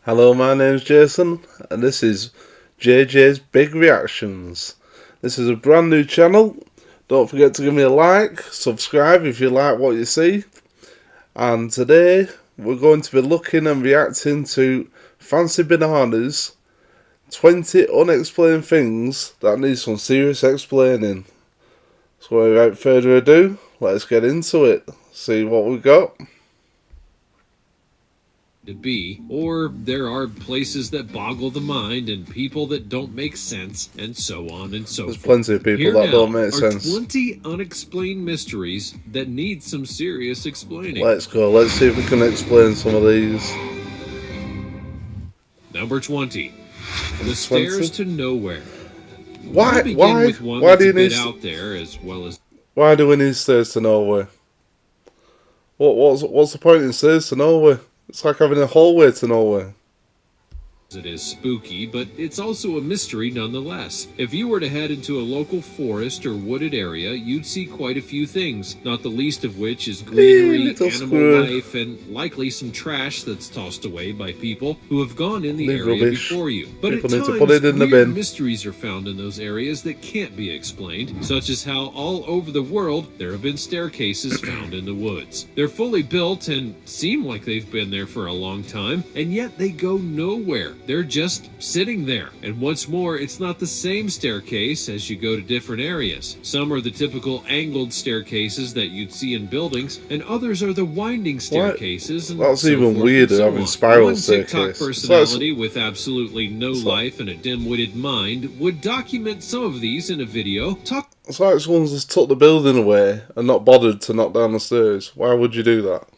Hello, my name's Jason, and this is JJ's Big Reactions. This is a brand new channel. Don't forget to give me a like, subscribe if you like what you see. And today we're going to be looking and reacting to Fancy Bananas 20 unexplained things that need some serious explaining. So without further ado, let's get into it. See what we got. To be, or there are places that boggle the mind and people that don't make sense, and so on and so There's forth. plenty of people Here that now don't make are sense. 20 unexplained mysteries that need some serious explaining. Let's go, let's see if we can explain some of these. Number 20. The stairs to nowhere. Why With one why that's do you a bit need out there as well as why do we need stairs to nowhere? What's the point in stairs to nowhere? It's like having a hallway to nowhere. it is spooky, but it's also a mystery nonetheless. If you were to head into a local forest or wooded area, you'd see quite a few things, not the least of which is greenery, animal life, and likely some trash that's tossed away by people who have gone in the area before you. But at times, weird mysteries are found in those areas that can't be explained, such as how all over the world there have been staircases found in the woods. They're fully built and seem like they've been there for a long time, and yet they go nowhere. They're just sitting there. And what's more, it's not the same staircase as you go to different areas. Some are the typical angled staircases that you'd see in buildings, and others are the winding staircases. And that's even weirder, having spiral staircases. One TikTok personality with absolutely no life and a dim-witted mind would document some of these in a video. It's like someone's just took the building away and not bothered to knock down the stairs. Why would you do that?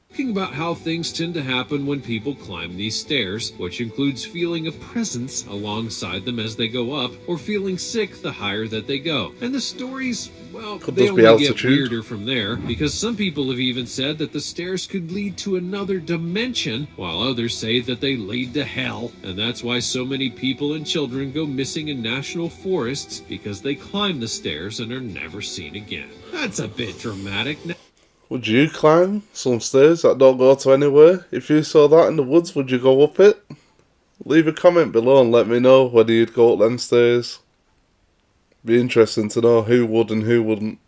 Talking about how things tend to happen when people climb these stairs, which includes feeling a presence alongside them as they go up, or feeling sick the higher that they go. And the stories, well, they only get weirder from there, because some people have even said that the stairs could lead to another dimension, while others say that they lead to hell. And that's why so many people and children go missing in national forests, because they climb the stairs and are never seen again. That's a bit dramatic. Would you climb some stairs that don't go to anywhere? If you saw that in the woods, would you go up it? Leave a comment below and let me know whether you'd go up them stairs. Be interesting to know who would and who wouldn't.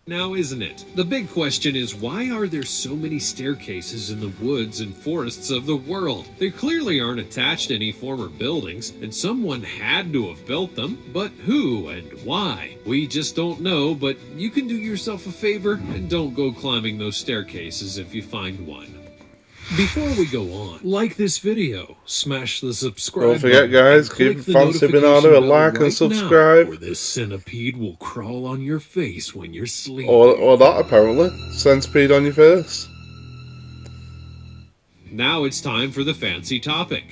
Now, isn't it? The big question is, why are there so many staircases in the woods and forests of the world? They clearly aren't attached to any former buildings, and someone had to have built them. But who and why? We just don't know, but you can do yourself a favor and don't go climbing those staircases if you find one. Before we go on, like this video, smash the subscribe button. Don't forget, guys, give Fancy Banana a like and subscribe. Or this centipede will crawl on your face when you're sleeping. Or that, apparently. Centipede on your face. Now it's time for the fancy topic.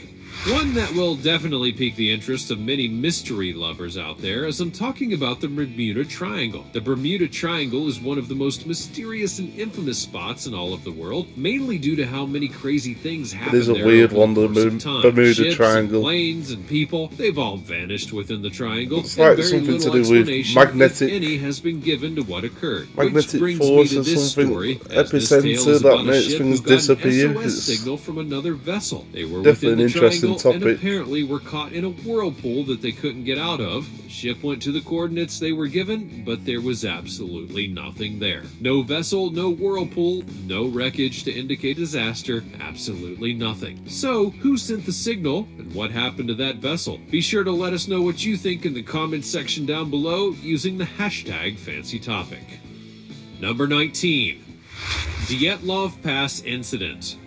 One that will definitely pique the interest of many mystery lovers out there, as I'm talking about the Bermuda Triangle. The Bermuda Triangle is one of the most mysterious and infamous spots in all of the world, mainly due to how many crazy things happen there. It is a weird one, the Bermuda Triangle. Planes and people, they've all vanished within the triangle. It's like something to do with magnetic, any has been given to what occurred. Magnetic force or something, epicenter that makes things disappear. It's signal from another vessel. They were definitely within the interesting topic. And apparently were caught in a whirlpool that they couldn't get out of. The ship went to the coordinates they were given, but there was absolutely nothing there. No vessel, no whirlpool, no wreckage to indicate disaster, absolutely nothing. So, who sent the signal, and what happened to that vessel? Be sure to let us know what you think in the comments section down below using the hashtag FancyTopic. Number 19. Dyatlov Pass Incident.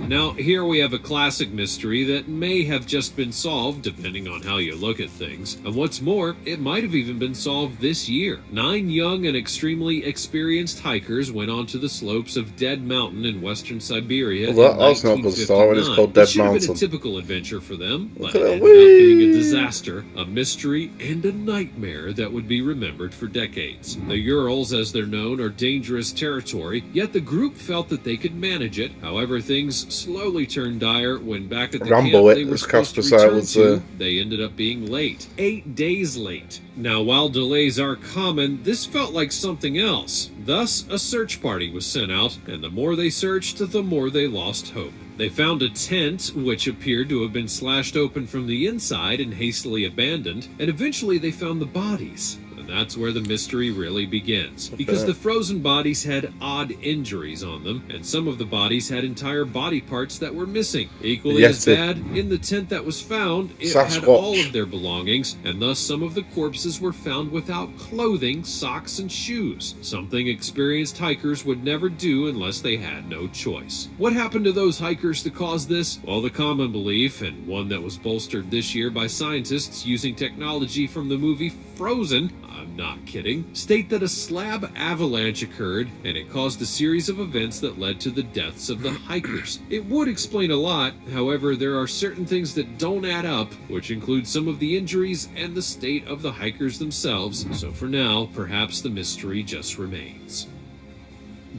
Now, here we have a classic mystery that may have just been solved, depending on how you look at things. And what's more, it might have even been solved this year. 9 young and extremely experienced hikers went onto the slopes of Dead Mountain in western Siberia. Well, that's not good start when it's called Dead Mountain. It should have been a typical adventure for them, but it ended up being a disaster, a mystery, and a nightmare that would be remembered for decades. The Urals, as they're known, are dangerous territory, yet the group felt that they could manage it. However, things things slowly turned dire when back at the Rambo camp it, they were as supposed to Casper return was to, they ended up being late. 8 days late. Now, while delays are common, this felt like something else. Thus, a search party was sent out, and the more they searched, the more they lost hope. They found a tent, which appeared to have been slashed open from the inside and hastily abandoned, and eventually they found the bodies. And that's where the mystery really begins. Because the frozen bodies had odd injuries on them, and some of the bodies had entire body parts that were missing. Equally as bad, in the tent that was found, it had all of their belongings, and thus some of the corpses were found without clothing, socks, and shoes. Something experienced hikers would never do unless they had no choice. What happened to those hikers to cause this? Well, the common belief, and one that was bolstered this year by scientists using technology from the movie Frozen, I'm not kidding, state that a slab avalanche occurred and it caused a series of events that led to the deaths of the hikers. It would explain a lot, however, there are certain things that don't add up, which include some of the injuries and the state of the hikers themselves, so for now, perhaps the mystery just remains.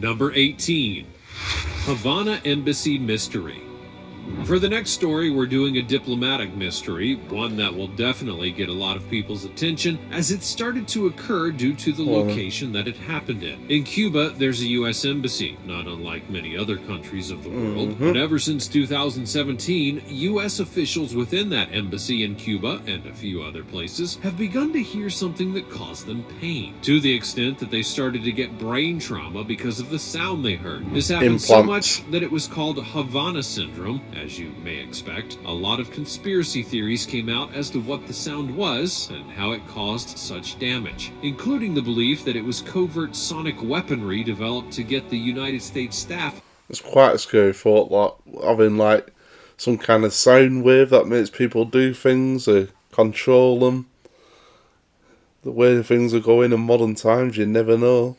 Number 18. Havana Embassy Mystery. For the next story, we're doing a diplomatic mystery, one that will definitely get a lot of people's attention, as it started to occur due to the location that it happened in. In Cuba, there's a U.S. embassy, not unlike many other countries of the world, but ever since 2017, U.S. officials within that embassy in Cuba, and a few other places, have begun to hear something that caused them pain, to the extent that they started to get brain trauma because of the sound they heard. This happened so much that it was called Havana Syndrome. As you may expect, a lot of conspiracy theories came out as to what the sound was and how it caused such damage, including the belief that it was covert sonic weaponry developed to get the United States staff. It's quite a scary thought, like having like some kind of sound wave that makes people do things or control them. The way things are going in modern times, you never know.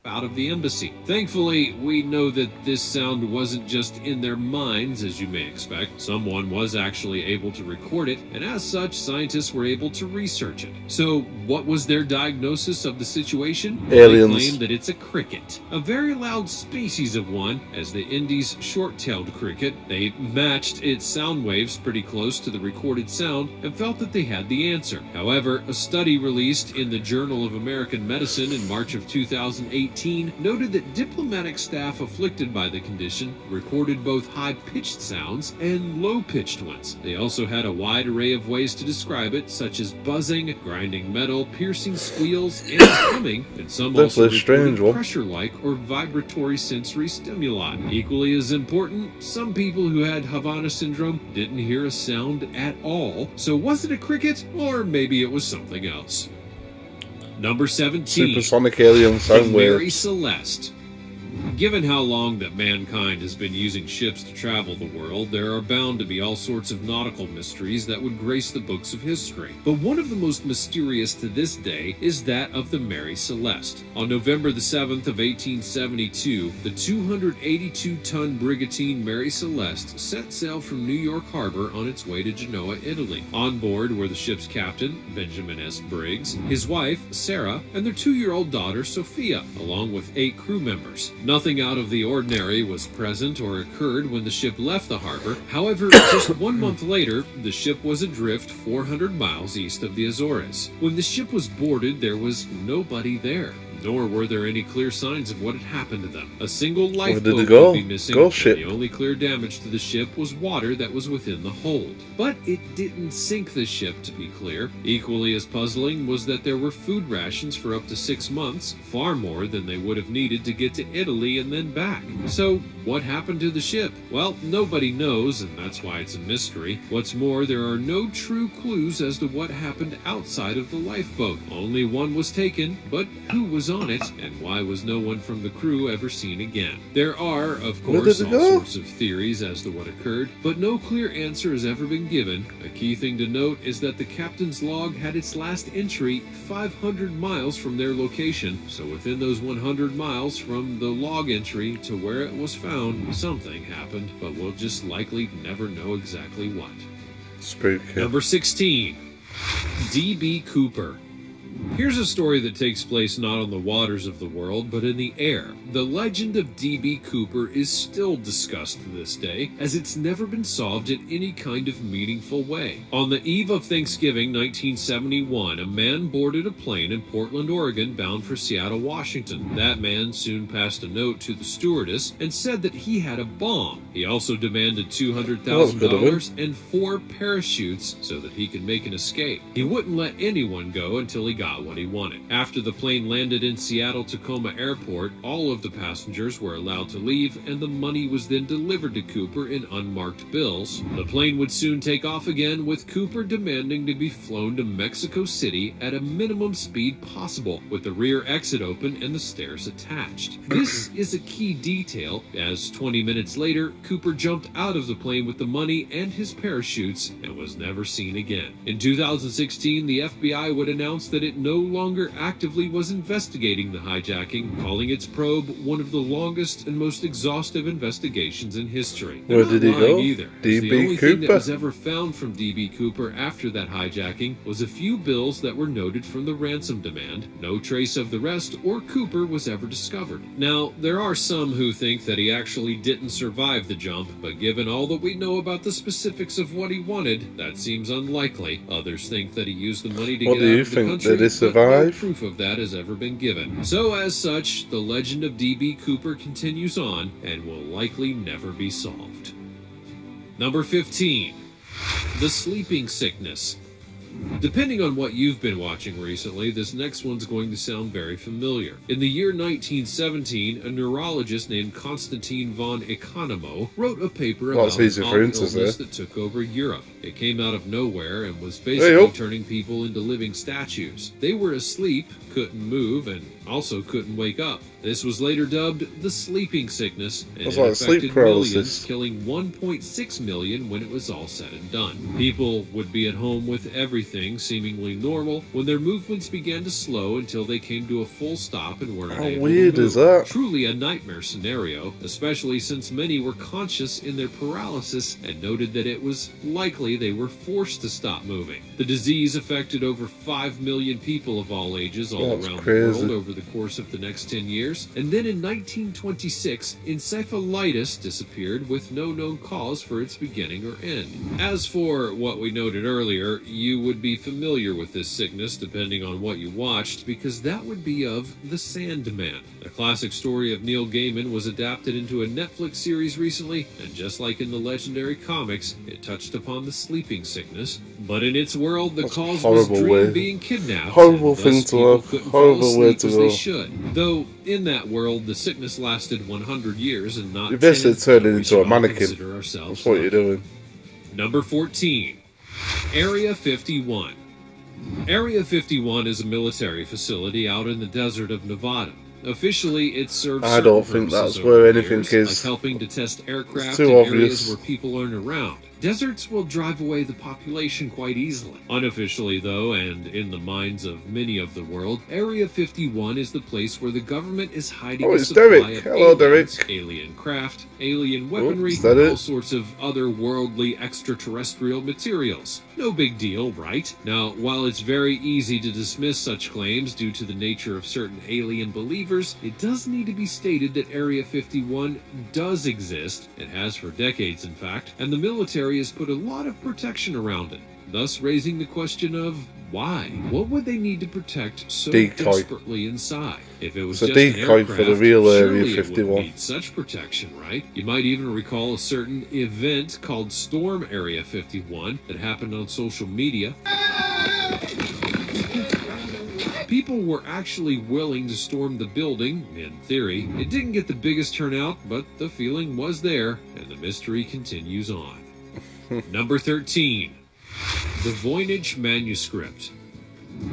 Out of the embassy. Thankfully, we know that this sound wasn't just in their minds, as you may expect. Someone was actually able to record it, and as such, scientists were able to research it. So, what was their diagnosis of the situation? Aliens. They claim that it's a cricket, a very loud species of one, as the Indies short-tailed cricket. They matched its sound waves pretty close to the recorded sound and felt that they had the answer. However, a study released in the Journal of American Medicine in March of 2018 noted that diplomatic staff afflicted by the condition recorded both high-pitched sounds and low-pitched ones. They also had a wide array of ways to describe it, such as buzzing, grinding metal, piercing squeals, and humming, and some also reported pressure-like or vibratory sensory stimuli. Equally as important, some people who had Havana syndrome didn't hear a sound at all. So was it a cricket, or maybe it was something else? Number 17. Supersonic alien sound waves. Mary Celeste. Given how long that mankind has been using ships to travel the world, there are bound to be all sorts of nautical mysteries that would grace the books of history. But one of the most mysterious to this day is that of the Mary Celeste. On November the 7th of 1872, the 282-ton brigantine Mary Celeste set sail from New York Harbor on its way to Genoa, Italy. On board were the ship's captain, Benjamin S. Briggs, his wife, Sarah, and their 2-year-old daughter, Sophia, along with 8 crew members. Nothing out of the ordinary was present or occurred when the ship left the harbor. However, just 1 month later, the ship was adrift 400 miles east of the Azores. When the ship was boarded, there was nobody there, nor were there any clear signs of what had happened to them. A single lifeboat would be missing, and the only clear damage to the ship was water that was within the hold. But it didn't sink the ship, to be clear. Equally as puzzling was that there were food rations for up to 6 months, far more than they would have needed to get to Italy and then back. So, what happened to the ship? Well, nobody knows, and that's why it's a mystery. What's more, there are no true clues as to what happened outside of the lifeboat. Only one was taken, but who was on it, and why was no one from the crew ever seen again? There are, of course, all sorts of theories as to what occurred, but no clear answer has ever been given. A key thing to note is that the captain's log had its last entry 500 miles from their location, so within those 100 miles from the log entry to where it was found, something happened, but we'll just likely never know exactly what. Spooky. Number 16. D.B. Cooper. Here's a story that takes place not on the waters of the world, but in the air. The legend of D.B. Cooper is still discussed to this day, as it's never been solved in any kind of meaningful way. On the eve of Thanksgiving 1971, a man boarded a plane in Portland, Oregon, bound for Seattle, Washington. That man soon passed a note to the stewardess and said that he had a bomb. He also demanded $200,000 and 4 parachutes so that he could make an escape. He wouldn't let anyone go until he got what he wanted. After the plane landed in Seattle-Tacoma Airport, all of the passengers were allowed to leave, and the money was then delivered to Cooper in unmarked bills. The plane would soon take off again, with Cooper demanding to be flown to Mexico City at a minimum speed possible, with the rear exit open and the stairs attached. This is a key detail, as 20 minutes later, Cooper jumped out of the plane with the money and his parachutes and was never seen again. In 2016, the FBI would announce that it no longer actively was investigating the hijacking, calling its probe one of the longest and most exhaustive investigations in history. Where did he go? Either. D.B. The only Cooper? thing that was ever found from D.B. Cooper after that hijacking was a few bills that were noted from the ransom demand. No trace of the rest or Cooper was ever discovered. Now, there are some who think that he actually didn't survive the jump, but given all that we know about the specifics of what he wanted, that seems unlikely. Others think that he used the money to get out of the country, Did he survive? but no proof of that has ever been given. So as such, the legend of D.B. Cooper continues on and will likely never be solved. Number 15. The sleeping sickness. Depending on what you've been watching recently, this next one's going to sound very familiar. In the year 1917, a neurologist named Konstantin von Economo wrote a paper about an illness that took over Europe. It came out of nowhere and was basically turning people into living statues. They were asleep, couldn't move, and also couldn't wake up. This was later dubbed the sleeping sickness, and it affected millions, killing 1.6 million when it was all said and done. People would be at home with everything seemingly normal when their movements began to slow until they came to a full stop and were unable to move. How weird is that? Truly a nightmare scenario, especially since many were conscious in their paralysis and noted that it was likely they were forced to stop moving. The disease affected over 5 million people of all ages all around the world over the course of the next 10 years. And then in 1926, encephalitis disappeared with no known cause for its beginning or end. As for what we noted earlier, you would be familiar with this sickness depending on what you watched, because that would be of The Sandman. The classic story of Neil Gaiman was adapted into a Netflix series recently, and just like in the legendary comics, it touched upon the sleeping sickness. But in its world, the cause was Dream being kidnapped. Horrible thing to have. Horrible way to go. They should. Though in that world, the sickness lasted 100 years and not 10. You're basically turning into a mannequin. That's what you're doing. Number 14. Area 51. Area 51 is a military facility out in the desert of Nevada. Officially, it serves I don't think that's where anything is. Like helping to test aircraft in areas where people aren't around. Deserts will drive away the population quite easily. Unofficially, though, and in the minds of many of the world, Area 51 is the place where the government is hiding a supply of aliens, alien craft, alien weaponry, and all sorts of otherworldly extraterrestrial materials. No big deal, right? Now, while it's very easy to dismiss such claims due to the nature of certain alien believers, it does need to be stated that Area 51 does exist. It has for decades, in fact, and the military has put a lot of protection around it, thus raising the question of why? What would they need to protect so desperately inside? If it was just an aircraft, for the real Area 51. It wouldn't need such protection, right? You might even recall a certain event called Storm Area 51 that happened on social media. People were actually willing to storm the building, in theory. It didn't get the biggest turnout, but the feeling was there, and the mystery continues on. Number 13. The Voynich Manuscript.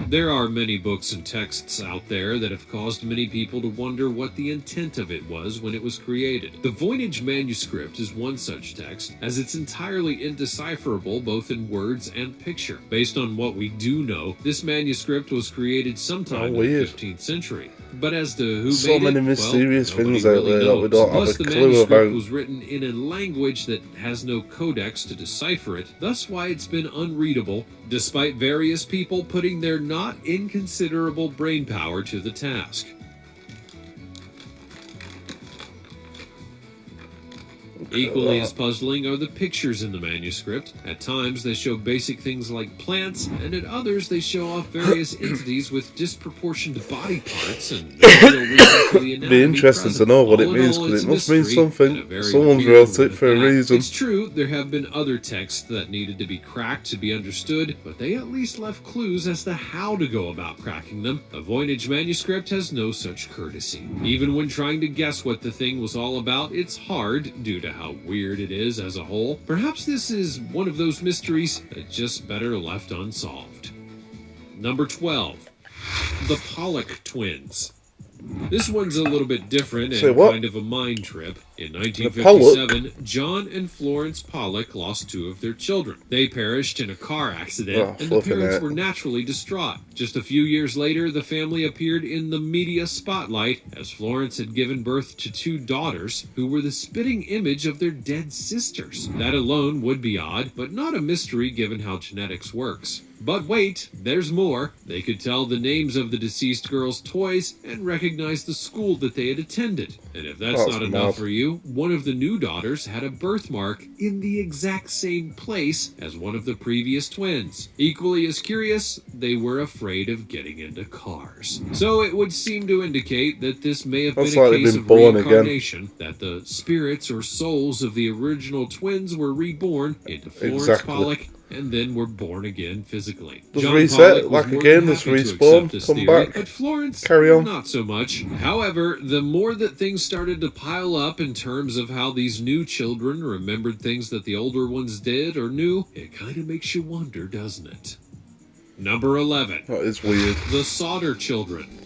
There are many books and texts out there that have caused many people to wonder what the intent of it was when it was created. The Voynich Manuscript is one such text, as it's entirely indecipherable both in words and picture. Based on what we do know, this manuscript was created sometime in the 15th century. But as to who So made many it, mysterious well, things nobody out really there that we knows. don't have Plus, a the clue manuscript about. was written in a language that has no codex to decipher it, thus why it's been unreadable, despite various people putting their not inconsiderable brainpower to the task. Equally as puzzling are the pictures in the manuscript. At times they show basic things like plants, and at others they show off various entities with disproportioned body parts and no real reason for the anatomy Be interesting present. to know what it All in means, all, because it's it a must mean mystery, and a something. very Someone's weird wrote one it at for a that. reason. It's true, there have been other texts that needed to be cracked to be understood, but they at least left clues as to how to go about cracking them. A Voynich manuscript has no such courtesy. Even when trying to guess what the thing was all about, it's hard, due to how weird it is as a whole. Perhaps this is one of those mysteries that just better left unsolved. Number 12. The Pollock Twins. This one's a little bit different and kind of a mind trip. In 1957, John and Florence Pollock lost two of their children. They perished in a car accident, and the parents were naturally distraught. Just a few years later, the family appeared in the media spotlight as Florence had given birth to two daughters who were the spitting image of their dead sisters. That alone would be odd, but not a mystery given how genetics works. But wait, there's more. They could tell the names of the deceased girls' toys and recognize the school that they had attended. And if that's not enough for you, one of the new daughters had a birthmark in the exact same place as one of the previous twins. Equally as curious, they were afraid of getting into cars. So it would seem to indicate that this may have been a case of reincarnation, that the spirits or souls of the original twins were reborn into Florence Pollock and then were born again physically. John reset, like again, let's respawn, come theory, back, but Florence, carry on. Not so much. However, the more that things started to pile up in terms of how these new children remembered things that the older ones did or knew, it kind of makes you wonder, doesn't it? Number 11. That is weird. The Solder Children.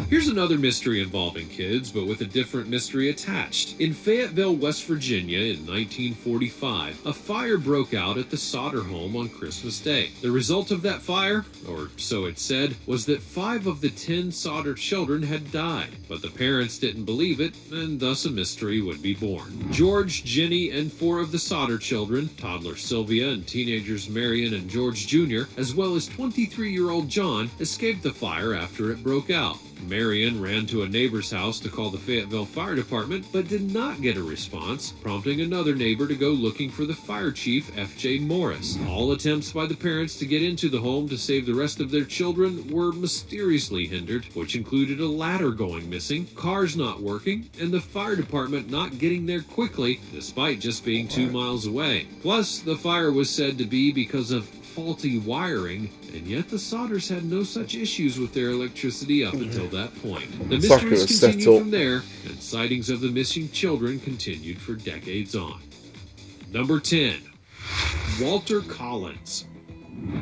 Here's another mystery involving kids, but with a different mystery attached. In Fayetteville, West Virginia in 1945, a fire broke out at the Solder home on Christmas Day. The result of that fire, or so it said, was that 5 of the 10 Solder children had died, but the parents didn't believe it, and thus a mystery would be born. George, Jenny, and 4 of the Solder children, toddler Sylvia and teenagers Marion and George Jr., as well as 23-year-old John, escaped the fire after it broke out. Marion ran to a neighbor's house to call the Fayetteville Fire Department, but did not get a response, prompting another neighbor to go looking for the fire chief, F.J. Morris. All attempts by the parents to get into the home to save the rest of their children were mysteriously hindered, which included a ladder going missing, cars not working, and the fire department not getting there quickly, despite just being 2 miles away. Plus, the fire was said to be because of faulty wiring, and yet the Solders had no such issues with their electricity up until that point. The mysteries continued from there, and sightings of the missing children continued for decades on. Number 10. Walter Collins.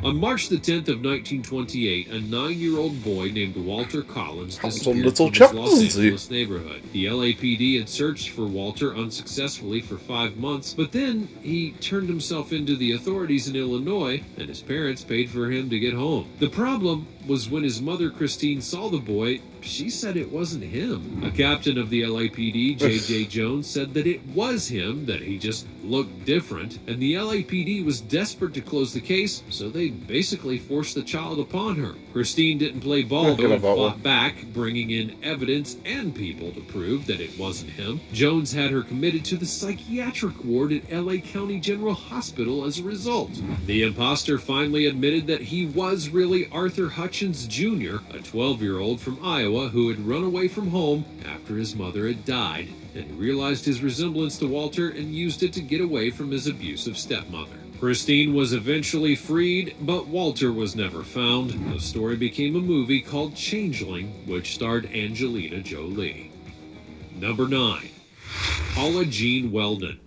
On March the 10th of 1928, a 9-year-old boy named Walter Collins disappeared from his Los Angeles neighborhood. The LAPD had searched for Walter unsuccessfully for 5 months, but then he turned himself into the authorities in Illinois, and his parents paid for him to get home. The problem was when his mother Christine saw the boy, she said it wasn't him. A captain of the LAPD, J.J. Jones, said that it was him, that he just looked different, and the LAPD was desperate to close the case, so they basically forced the child upon her. Christine didn't play ball, though, and fought back, bringing in evidence and people to prove that it wasn't him. Jones had her committed to the psychiatric ward at L.A. County General Hospital as a result. The imposter finally admitted that he was really Arthur Hutchins Jr., a 12-year-old from Iowa who had run away from home after his mother had died, and he realized his resemblance to Walter and used it to get away from his abusive stepmother. Christine was eventually freed, but Walter was never found. The story became a movie called Changeling, which starred Angelina Jolie. Number 9. Paula Jean Weldon.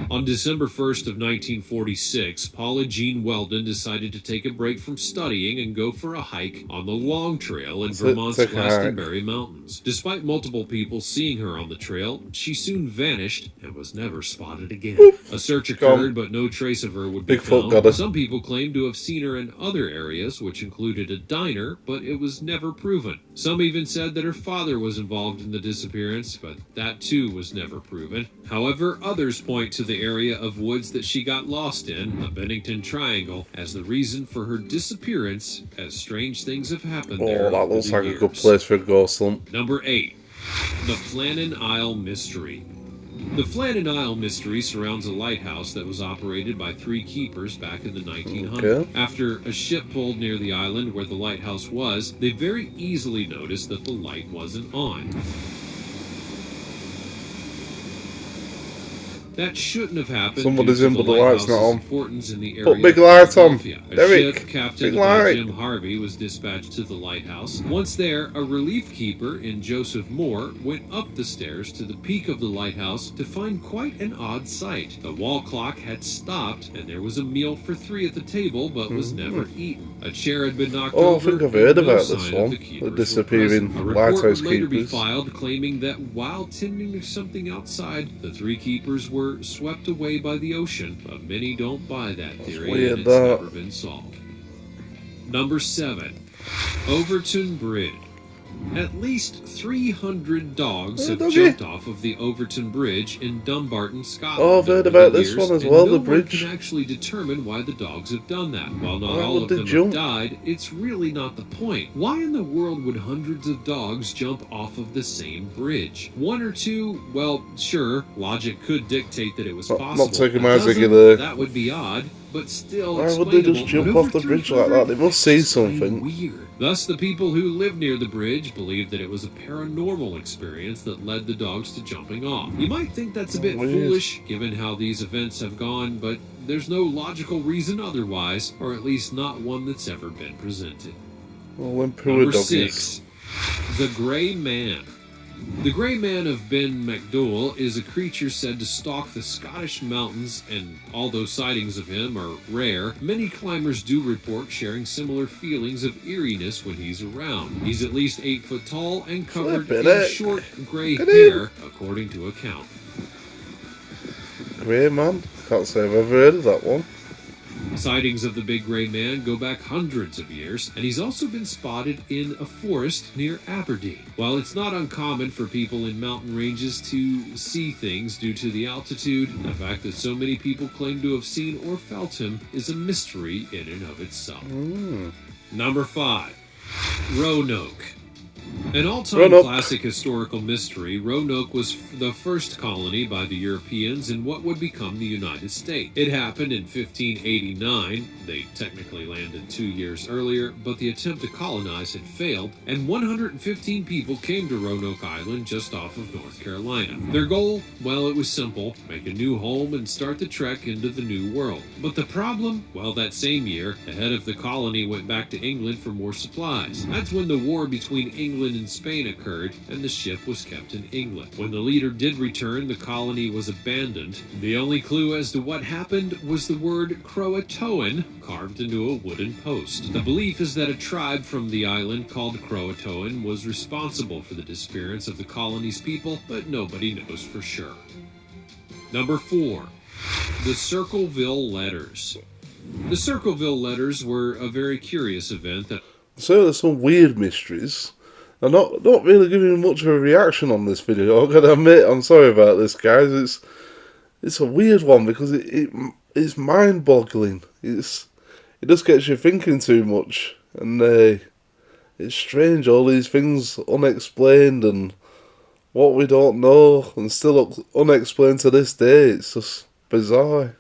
On December 1st of 1946, Paula Jean Weldon decided to take a break from studying and go for a hike on the Long Trail in Vermont's Glastonbury Mountains. Despite multiple people seeing her on the trail, she soon vanished and was never spotted again. A search occurred, but no trace of her would be found. Some people claim to have seen her in other areas, which included a diner, but it was never proven. Some even said that her father was involved in the disappearance, but that too was never proven. However, others point to the area of woods that she got lost in, the Bennington Triangle, as the reason for her disappearance, as strange things have happened there. Oh, that looks like a good place for a ghost hunt. Number 8. The Flannan Isle Mystery. The Flannan Isle Mystery surrounds a lighthouse that was operated by 3 keepers back in the 1900s. Okay. After a ship pulled near the island where the lighthouse was, they very easily noticed that the light wasn't on. That shouldn't have happened. Somebody's in, but the light's not on. Importance in the area. Put big light on. A ship captained by Jim Harvey was dispatched to the lighthouse. Once there, a relief keeper in Joseph Moore went up the stairs to the peak of the lighthouse to find quite an odd sight. The wall clock had stopped, and there was a meal for 3 at the table, but was never eaten. A chair had been knocked over. I think I've heard about this one. The disappearing lighthouse keepers. A report would later be filed claiming that while tending to something outside, the 3 keepers were swept away by the ocean, but many don't buy that theory, and it's never been solved. Number 7. Overton Bridge. At least 300 dogs have jumped off of the Overton Bridge in Dumbarton, Scotland. Oh, I've heard about this one as well, the bridge. No one can actually determine why the dogs have done that. While not all of them have died, it's really not the point. Why in the world would hundreds of dogs jump off of the same bridge? 1 or 2, well, sure, logic could dictate that it was possible. Not taking my there. That would be odd, but still why would they just jump off the bridge like that? They must see something. Weird. Thus, the people who lived near the bridge believed that it was a paranormal experience that led the dogs to jumping off. You might think that's a bit foolish, given how these events have gone, but there's no logical reason otherwise, or at least not one that's ever been presented. Well, Number 6. The Grey Man. The Grey Man of Ben Macdowell is a creature said to stalk the Scottish mountains, and although sightings of him are rare, many climbers do report sharing similar feelings of eeriness when he's around. He's at least 8 foot tall and covered in short grey hair, according to account. Grey Man? Can't say I've ever heard of that one. Sightings of the Big Grey Man go back hundreds of years, and he's also been spotted in a forest near Aberdeen. While it's not uncommon for people in mountain ranges to see things due to the altitude, the fact that so many people claim to have seen or felt him is a mystery in and of itself. Number 5. Roanoke. An all-time classic historical mystery, Roanoke was the first colony by the Europeans in what would become the United States. It happened in 1589. They technically landed 2 years earlier, but the attempt to colonize had failed, and 115 people came to Roanoke Island just off of North Carolina. Their goal? Well, it was simple: make a new home and start the trek into the New World. But the problem? Well, that same year, the head of the colony went back to England for more supplies. That's when the war between England and Spain occurred, and the ship was kept in England. When the leader did return, the colony was abandoned. The only clue as to what happened was the word Croatoan carved into a wooden post. The belief is that a tribe from the island called Croatoan was responsible for the disappearance of the colony's people, but nobody knows for sure. Number 4. The Circleville Letters. The Circleville Letters were a very curious event that... So there's some weird mysteries. I'm not really giving much of a reaction on this video. I've got to admit, I'm sorry about this, guys. It's a weird one because it's mind-boggling. It just gets you thinking too much, and it's strange. All these things unexplained and what we don't know, and still unexplained to this day. It's just bizarre.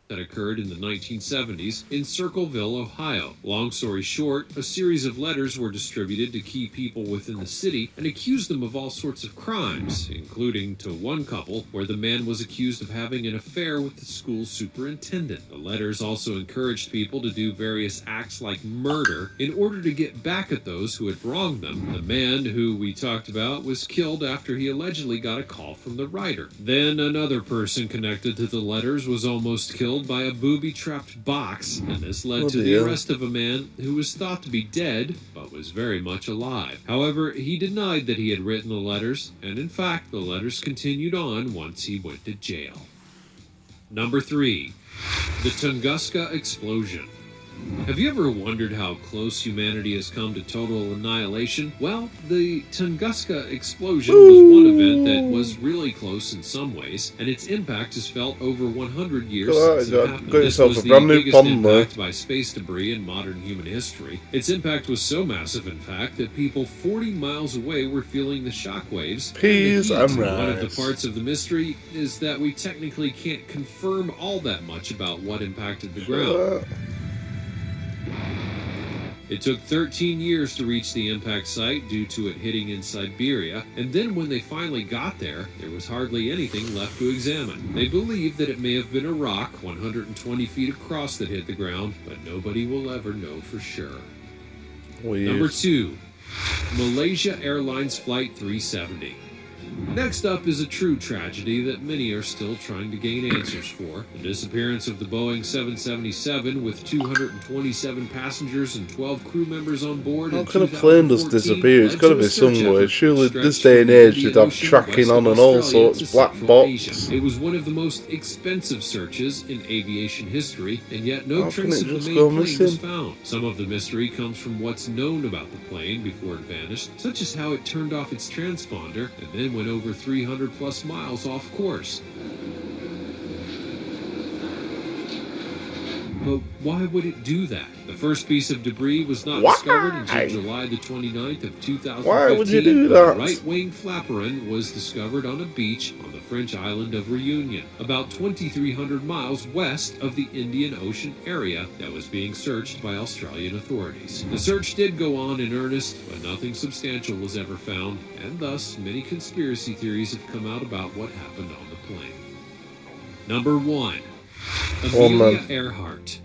that occurred in the 1970s in Circleville, Ohio. Long story short, a series of letters were distributed to key people within the city and accused them of all sorts of crimes, including to one couple where the man was accused of having an affair with the school superintendent. The letters also encouraged people to do various acts like murder in order to get back at those who had wronged them. The man who we talked about was killed after he allegedly got a call from the writer. Then another person connected to the letters was almost killed by a booby-trapped box, and this led to the arrest of a man who was thought to be dead, but was very much alive. However, he denied that he had written the letters, and in fact, the letters continued on once he went to jail. Number 3. The Tunguska Explosion. Have you ever wondered how close humanity has come to total annihilation? Well, the Tunguska explosion was one event that was really close in some ways, and its impact is felt over 100 years since it happened. This was the biggest impact by space debris in modern human history. Its impact was so massive, in fact, that people 40 miles away were feeling the shockwaves. Peas and rice. One of the parts of the mystery is that we technically can't confirm all that much about what impacted the ground. It took 13 years to reach the impact site due to it hitting in Siberia, and then when they finally got there, there was hardly anything left to examine. They believe that it may have been a rock 120 feet across that hit the ground, but nobody will ever know for sure. Weird. Number 2. Malaysia Airlines Flight 370. Next up is a true tragedy that many are still trying to gain answers for. The disappearance of the Boeing 777 with 227 passengers and 12 crew members on board. How can a plane just disappear? It's got to be somewhere. Surely this day and age they'd have tracking on and all sorts, black box. It was one of the most expensive searches in aviation history, and yet no trace of the main plane was found. Some of the mystery comes from what's known about the plane before it vanished, such as how it turned off its transponder and then went over 300 plus miles off course. But why would it do that? The first piece of debris was not discovered until July the 29th of 2015. Why would you do that? The right-wing flaperon was discovered on a beach on the French island of Réunion, about 2,300 miles west of the Indian Ocean area that was being searched by Australian authorities. The search did go on in earnest, but nothing substantial was ever found, and thus many conspiracy theories have come out about what happened on the plane. Number 1. Amelia Earhart.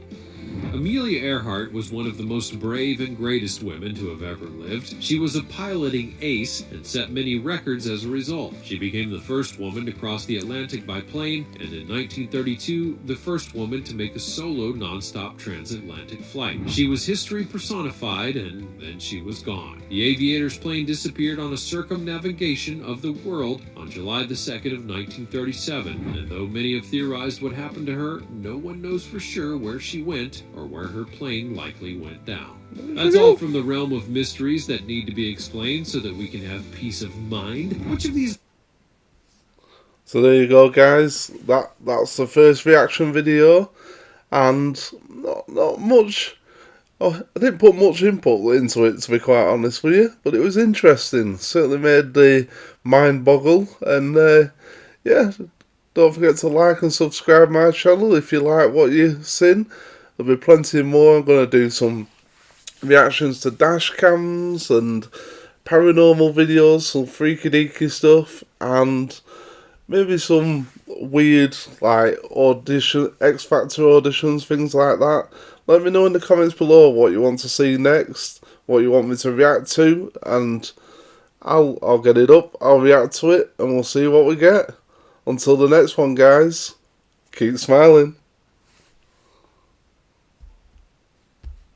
Amelia Earhart was one of the most brave and greatest women to have ever lived. She was a piloting ace and set many records as a result. She became the first woman to cross the Atlantic by plane, and in 1932, the first woman to make a solo non-stop transatlantic flight. She was history personified, and then she was gone. The aviator's plane disappeared on a circumnavigation of the world on July the 2nd of 1937, and though many have theorized what happened to her, no one knows for sure where she went or where her plane likely went down. That's all from the realm of mysteries that need to be explained so that we can have peace of mind. Which of these... So there you go, guys. That's the first reaction video, and not much. Oh, I didn't put much input into it, to be quite honest with you, but it was interesting. Certainly made the mind boggle, and yeah, don't forget to like and subscribe my channel if you like what you've seen. There'll be plenty more. I'm going to do some reactions to dash cams and paranormal videos, some freaky deaky stuff, and maybe some weird like X Factor auditions, things like that. Let me know in the comments below what you want to see next, what you want me to react to, and I'll get it up, I'll react to it, and we'll see what we get. Until the next one, guys, keep smiling.